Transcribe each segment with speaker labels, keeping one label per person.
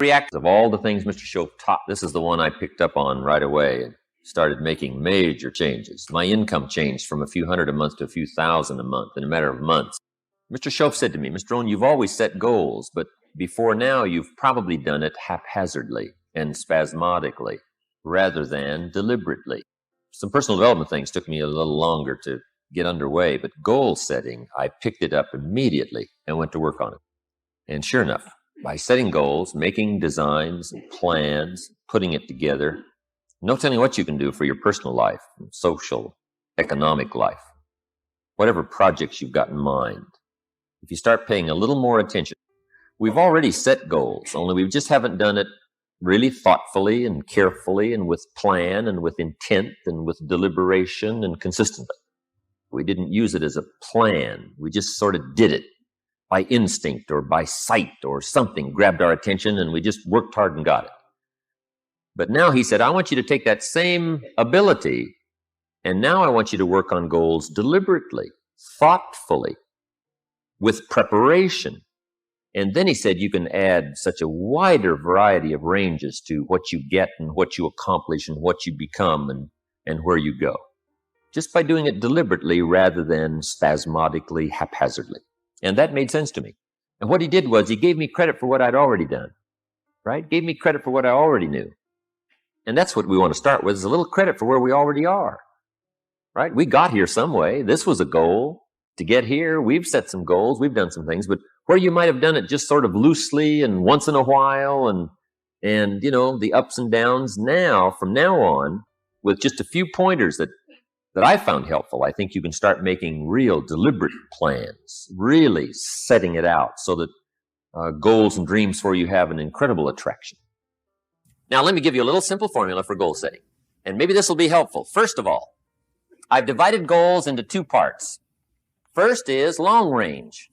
Speaker 1: React of all the things Mr. Shoaff taught, this is the one I picked up on right away and started making major changes. My income changed from a few hundred a month to a few thousand a month in a matter of months. Mr. Shoaff said to me, Mr. Rohn, you've always set goals, but before now you've probably done it haphazardly and spasmodically rather than deliberately. Some personal development things took me a little longer to get underway, but goal setting, I picked it up immediately and went to work on it. And sure enough, by setting goals, making designs, plans, putting it together, no telling what you can do for your personal life, social, economic life, whatever projects you've got in mind. If you start paying a little more attention, we've already set goals, only we just haven't done it really thoughtfully and carefully and with plan and with intent and with deliberation and consistently. We didn't use it as a plan. We just sort of did it by instinct or by sight or something grabbed our attention and we just worked hard and got it. But now he said, I want you to take that same ability and now I want you to work on goals deliberately, thoughtfully, with preparation. And then he said you can add such a wider variety of ranges to what you get and what you accomplish and what you become and where you go. Just by doing it deliberately rather than spasmodically, haphazardly. And that made sense to me. And what he did was he gave me credit for what I'd already done, right? Gave me credit for what I already knew. And that's what we want to start with, is a little credit for where we already are, right? We got here some way. This was a goal. To get here, we've set some goals. We've done some things. But where you might have done it just sort of loosely and once in a while and you know, the ups and downs now, from now on, with just a few pointers that I found helpful, I think you can start making real deliberate plans, really setting it out so that goals and dreams for you have an incredible attraction. Now, let me give you a little simple formula for goal setting, and maybe this will be helpful. First of all, I've divided goals into two parts. First is long range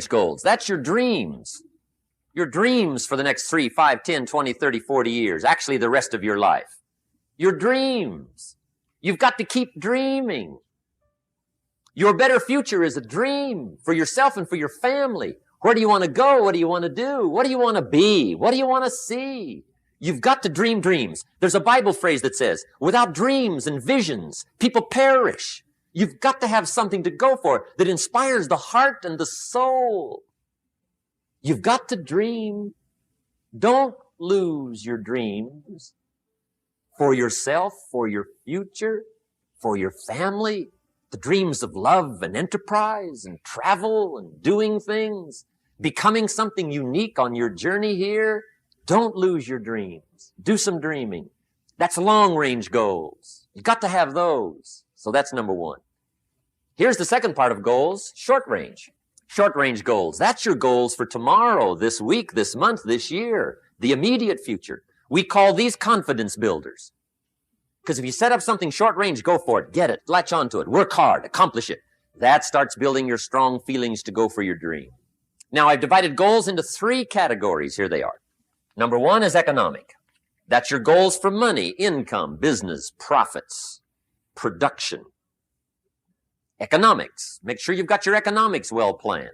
Speaker 1: goals. That's your dreams for the next 3, 5, 10, 20, 30, 40 years, actually the rest of your life. Your dreams. You've got to keep dreaming. Your better future is a dream for yourself and for your family. Where do you want to go? What do you want to do? What do you want to be? What do you want to see? You've got to dream dreams. There's a Bible phrase that says, without dreams and visions, people perish. You've got to have something to go for that inspires the heart and the soul. You've got to dream. Don't lose your dreams. For yourself, for your future, for your family, the dreams of love and enterprise and travel and doing things, becoming something unique on your journey here. Don't lose your dreams. Do some dreaming. That's long-range goals. You've got to have those. So that's number one. Here's the second part of goals, short range. Short-range goals. That's your goals for tomorrow, this week, this month, this year, the immediate future. We call these confidence builders. Because if you set up something short range, go for it, get it, latch onto it, work hard, accomplish it. That starts building your strong feelings to go for your dream. Now, I've divided goals into 3 categories. Here they are. Number 1 is economic. That's your goals for money, income, business, profits, production. Economics. Make sure you've got your economics well planned.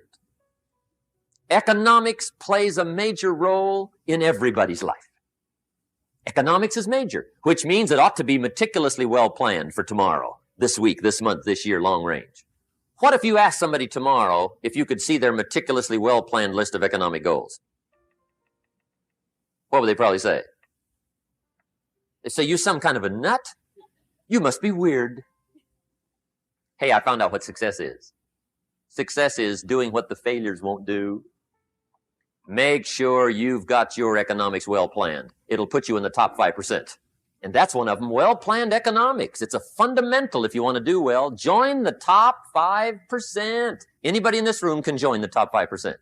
Speaker 1: Economics plays a major role in everybody's life. Economics is major, which means it ought to be meticulously well planned for tomorrow, this week, this month, this year, long range. What if you asked somebody tomorrow if you could see their meticulously well planned list of economic goals? What would they probably say? They say, you some kind of a nut? You must be weird. Hey, I found out what success is. Success is doing what the failures won't do. Make sure you've got your economics well planned. It'll put you in the top 5%. And that's one of them, well-planned economics. It's a fundamental if you want to do well. Join the top 5%. Anybody in this room can join the top 5%.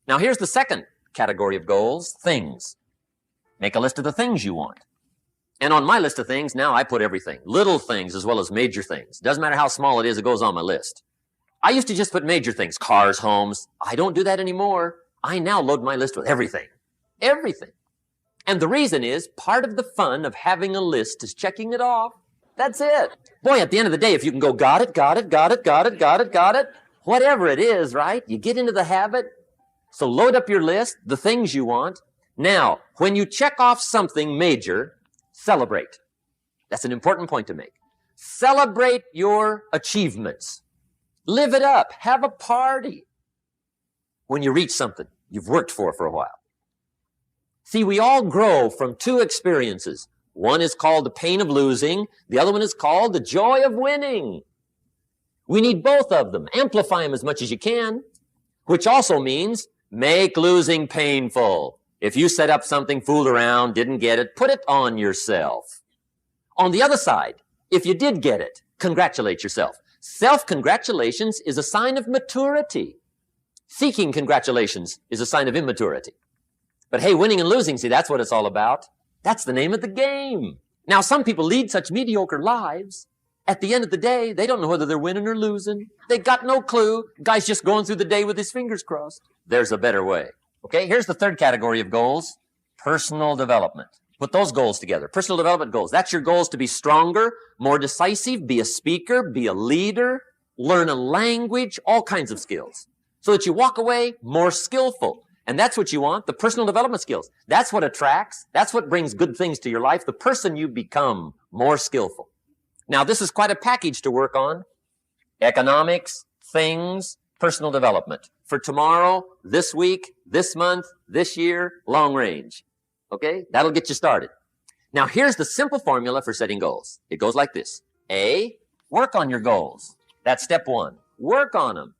Speaker 1: Now, here's the second category of goals, things. Make a list of the things you want. And on my list of things, now I put everything. Little things as well as major things. Doesn't matter how small it is, it goes on my list. I used to just put major things, cars, homes. I don't do that anymore. I now load my list with everything. Everything. And the reason is, part of the fun of having a list is checking it off. That's it. Boy, at the end of the day, if you can go, got it, whatever it is, right? You get into the habit. So load up your list, the things you want, Now, when you check off something major, celebrate. That's an important point to make. Celebrate your achievements. Live it up. Have a party when you reach something you've worked for a while. See, we all grow from two experiences. One is called the pain of losing. The other one is called the joy of winning. We need both of them. Amplify them as much as you can, which also means make losing painful. If you set up something, fooled around, didn't get it, put it on yourself. On the other side, if you did get it, congratulate yourself. Self-congratulations is a sign of maturity. Seeking congratulations is a sign of immaturity. But hey, winning and losing, see, that's what it's all about. That's the name of the game. Now, some people lead such mediocre lives. At the end of the day, they don't know whether they're winning or losing. They got no clue. Guy's just going through the day with his fingers crossed. There's a better way. Okay, here's the third category of goals. Personal development. Put those goals together. Personal development goals. That's your goals to be stronger, more decisive, be a speaker, be a leader, learn a language, all kinds of skills. So that you walk away more skillful. And that's what you want, the personal development skills. That's what attracts. That's what brings good things to your life. The person you become, more skillful. Now, this is quite a package to work on. Economics, things, personal development. For tomorrow, this week, this month, this year, long range. Okay? That'll get you started. Now, here's the simple formula for setting goals. It goes like this. A, work on your goals. That's step one. Work on them.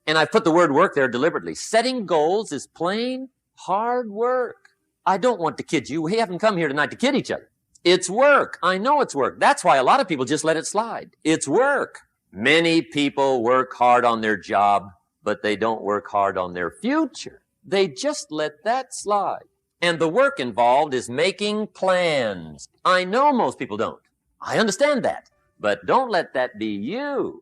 Speaker 1: And I put the word work there deliberately. Setting goals is plain hard work. I don't want to kid you. We haven't come here tonight to kid each other. It's work. I know it's work. That's why a lot of people just let it slide. It's work. Many people work hard on their job, but they don't work hard on their future. They just let that slide. And the work involved is making plans. I know most people don't. I understand that. But don't let that be you.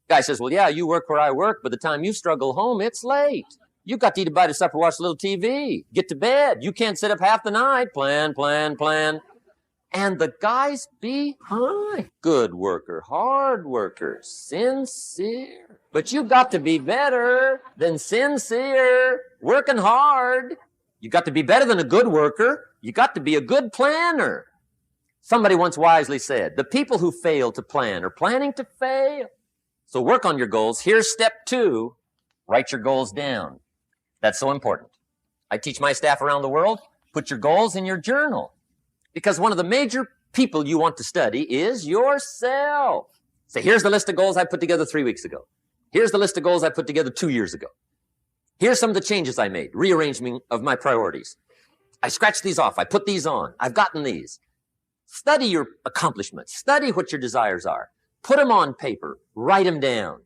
Speaker 1: Guy says, well, yeah, you work where I work. By the time you struggle home, it's late. You've got to eat a bite of supper, watch a little TV, get to bed. You can't sit up half the night. Plan. And the guys behind, good worker, hard worker, sincere. But you've got to be better than sincere, working hard. You've got to be better than a good worker. You got to be a good planner. Somebody once wisely said, the people who fail to plan are planning to fail. So work on your goals. Here's step two. Write your goals down. That's so important. I teach my staff around the world, put your goals in your journal. Because one of the major people you want to study is yourself. Say, here's the list of goals I put together 3 weeks ago. Here's the list of goals I put together 2 years ago. Here's some of the changes I made, rearrangement of my priorities. I scratched these off. I put these on. I've gotten these. Study your accomplishments. Study what your desires are. Put them on paper. Write them down.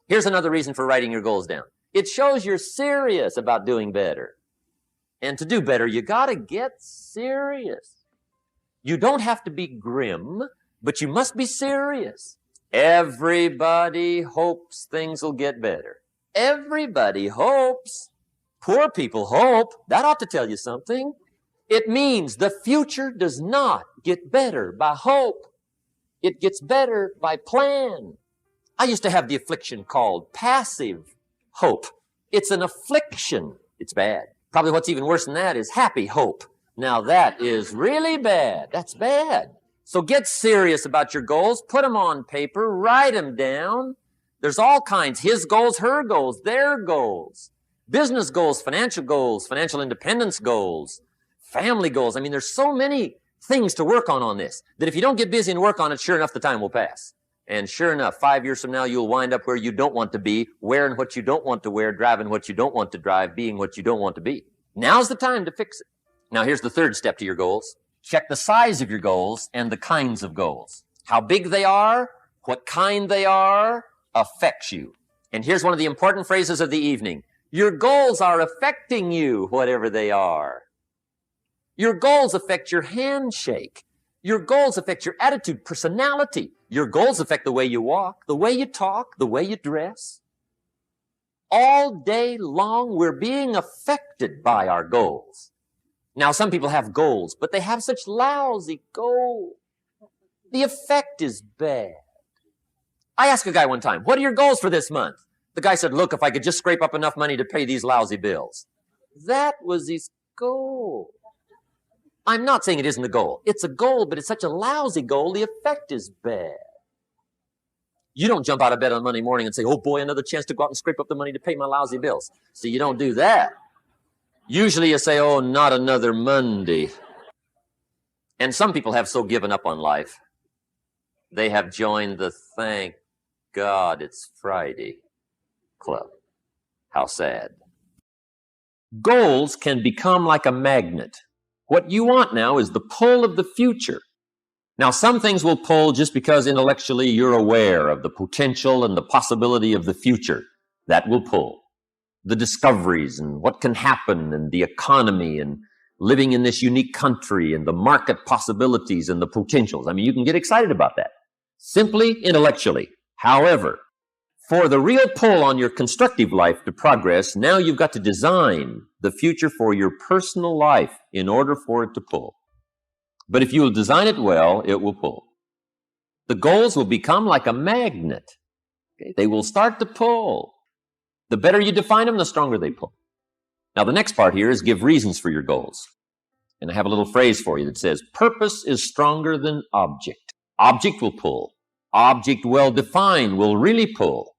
Speaker 1: Here's another reason for writing your goals down. It shows you're serious about doing better. And to do better, you got to get serious. You don't have to be grim, but you must be serious. Everybody hopes things will get better. Everybody hopes. Poor people hope. That ought to tell you something. It means the future does not get better by hope. It gets better by plan. I used to have the affliction called passive hope. It's an affliction. It's bad. Probably what's even worse than that is happy hope. Now that is really bad. That's bad. So get serious about your goals. Put them on paper. Write them down. There's all kinds. His goals, her goals, their goals. Business goals, financial independence goals, family goals. I mean, there's so many things to work on this that if you don't get busy and work on it, sure enough, the time will pass. And sure enough, 5 years from now, you'll wind up where you don't want to be, wearing what you don't want to wear, driving what you don't want to drive, being what you don't want to be. Now's the time to fix it. Now, here's the third step to your goals. Check the size of your goals and the kinds of goals. How big they are, what kind they are, affects you. And here's one of the important phrases of the evening. Your goals are affecting you, whatever they are. Your goals affect your handshake. Your goals affect your attitude, personality. Your goals affect the way you walk, the way you talk, the way you dress. All day long, we're being affected by our goals. Now, some people have goals, but they have such lousy goals. The effect is bad. I asked a guy one time, what are your goals for this month? The guy said, look, if I could just scrape up enough money to pay these lousy bills. That was his goal. I'm not saying it isn't a goal. It's a goal, but it's such a lousy goal, the effect is bad. You don't jump out of bed on Monday morning and say, oh boy, another chance to go out and scrape up the money to pay my lousy bills. So you don't do that. Usually you say, oh, not another Monday. And some people have so given up on life, they have joined the thank God it's Friday club. How sad. Goals can become like a magnet. What you want now is the pull of the future. Now, some things will pull just because intellectually you're aware of the potential and the possibility of the future. That will pull. The discoveries and what can happen and the economy and living in this unique country and the market possibilities and the potentials. I mean, you can get excited about that. Simply intellectually. However, for the real pull on your constructive life to progress, now you've got to design the future for your personal life in order for it to pull. But if you will design it well, it will pull. The goals will become like a magnet. Okay? They will start to pull. The better you define them, the stronger they pull. Now, the next part here is give reasons for your goals. And I have a little phrase for you that says, purpose is stronger than object. Object will pull. Object well-defined will really pull.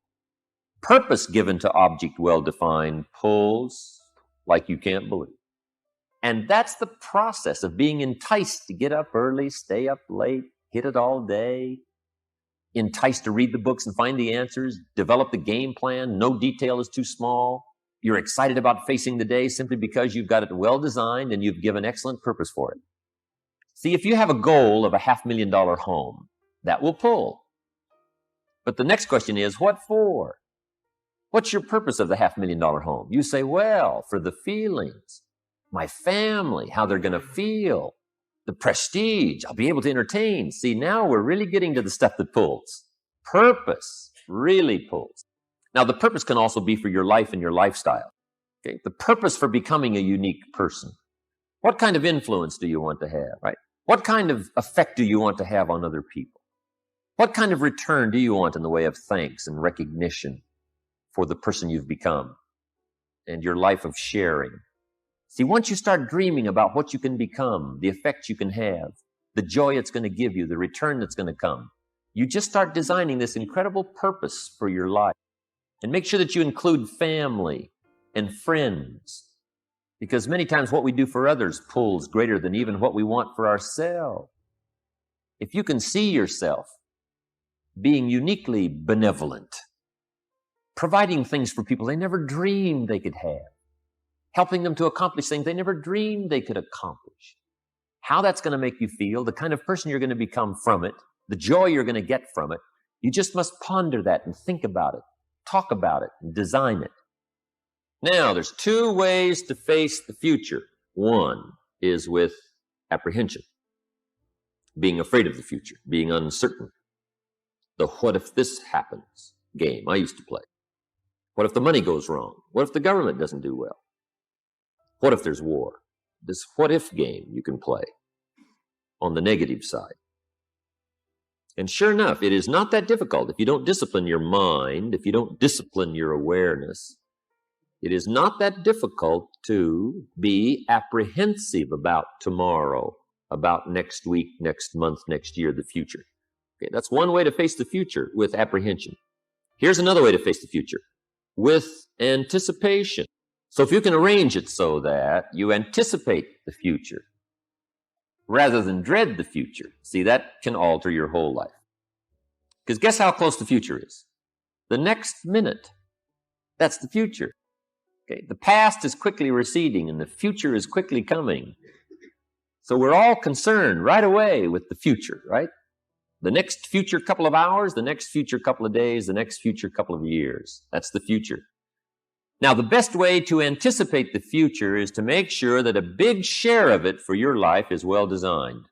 Speaker 1: Purpose given to object well-defined pulls like you can't believe. And that's the process of being enticed to get up early, stay up late, hit it all day, enticed to read the books and find the answers, develop the game plan, no detail is too small. You're excited about facing the day simply because you've got it well designed and you've given excellent purpose for it. See, if you have a goal of a $500,000 home, that will pull. But the next question is, what for? What's your purpose of the $500,000 home? You say, well, for the feelings, my family, how they're going to feel, the prestige, I'll be able to entertain. See, now we're really getting to the stuff that pulls. Purpose really pulls. Now, the purpose can also be for your life and your lifestyle. Okay? The purpose for becoming a unique person. What kind of influence do you want to have, right? What kind of effect do you want to have on other people? What kind of return do you want in the way of thanks and recognition for the person you've become and your life of sharing? See, once you start dreaming about what you can become, the effect you can have, the joy it's going to give you, the return that's going to come, you just start designing this incredible purpose for your life. And make sure that you include family and friends, because many times what we do for others pulls greater than even what we want for ourselves. If you can see yourself being uniquely benevolent, providing things for people they never dreamed they could have, helping them to accomplish things they never dreamed they could accomplish, how that's going to make you feel, the kind of person you're going to become from it, the joy you're going to get from it, you just must ponder that and think about it, talk about it, and design it. Now, there's two ways to face the future. One is with apprehension, being afraid of the future, being uncertain. The what if this happens game I used to play. What if the money goes wrong? What if the government doesn't do well? What if there's war? This what if game you can play on the negative side. And sure enough, it is not that difficult if you don't discipline your mind, if you don't discipline your awareness. It is not that difficult to be apprehensive about tomorrow, about next week, next month, next year, the future. Okay, that's one way to face the future, with apprehension. Here's another way to face the future, with anticipation. So if you can arrange it so that you anticipate the future rather than dread the future, see, that can alter your whole life. Because guess how close the future is? The next minute. That's the future. Okay, the past is quickly receding and the future is quickly coming. So we're all concerned right away with the future, right? The next future couple of hours, the next future couple of days, the next future couple of years. That's the future. Now, the best way to anticipate the future is to make sure that a big share of it for your life is well designed.